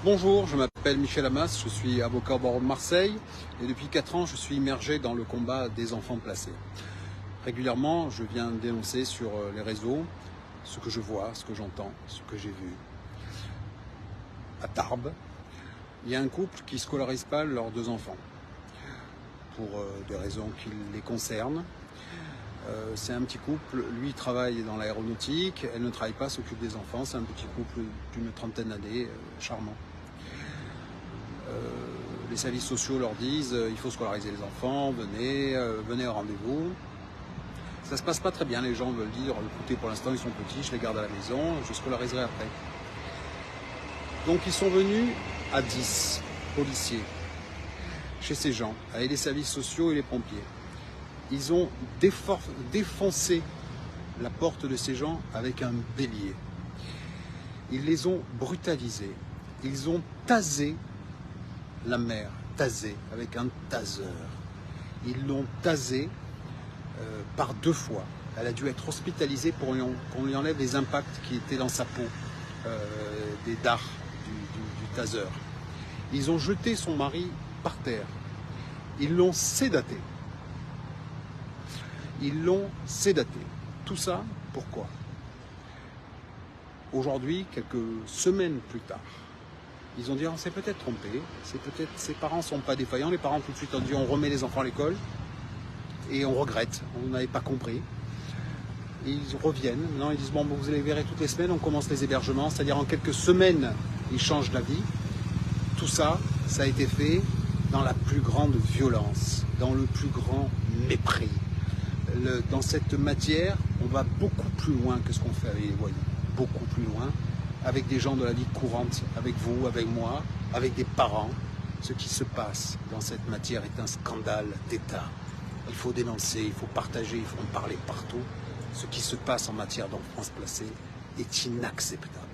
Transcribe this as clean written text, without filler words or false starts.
Bonjour, je m'appelle Michel Amas, je suis avocat au barreau de Marseille et depuis 4 ans je suis immergé dans le combat des enfants placés. Régulièrement, je viens dénoncer sur les réseaux ce que je vois, ce que j'entends, ce que j'ai vu. À Tarbes, il y a un couple qui ne scolarise pas leurs 2 enfants pour des raisons qui les concernent. C'est un petit couple, lui travaille dans l'aéronautique, elle ne travaille pas, s'occupe des enfants, c'est un petit couple d'une 30aine d'années, charmant. Les services sociaux leur disent il faut scolariser les enfants, venez au rendez-vous. Ça se passe pas très bien, les gens veulent dire écoutez, pour l'instant ils sont petits, je les garde à la maison, je scolariserai après. Donc ils sont venus à 10 policiers chez ces gens, avec les services sociaux et les pompiers. Ils ont défoncé la porte de ces gens avec un bélier. Ils les ont brutalisés. Ils ont tasé la mère, tasé avec un taseur. Ils l'ont tasée par 2 fois. Elle a dû être hospitalisée pour qu'on lui enlève les impacts qui étaient dans sa peau, des dards du taseur. Ils ont jeté son mari par terre. Ils l'ont sédaté. Ils l'ont sédaté. Tout ça, pourquoi? Aujourd'hui, quelques semaines plus tard, ils ont dit on s'est peut-être trompé, c'est peut-être ses parents ne sont pas défaillants, les parents tout de suite ont dit on remet les enfants à l'école et on regrette, on n'avait pas compris. Et ils reviennent, maintenant ils disent bon vous les verrez toutes les semaines, on commence les hébergements, c'est-à-dire en quelques semaines ils changent d'avis. Tout ça, ça a été fait dans la plus grande violence, dans le plus grand mépris. Dans cette matière, on va beaucoup plus loin que ce qu'on fait avec les voyous, beaucoup plus loin, avec des gens de la vie courante, avec vous, avec moi, avec des parents. Ce qui se passe dans cette matière est un scandale d'État. Il faut dénoncer, il faut partager, il faut en parler partout. Ce qui se passe en matière d'enfance placée est inacceptable.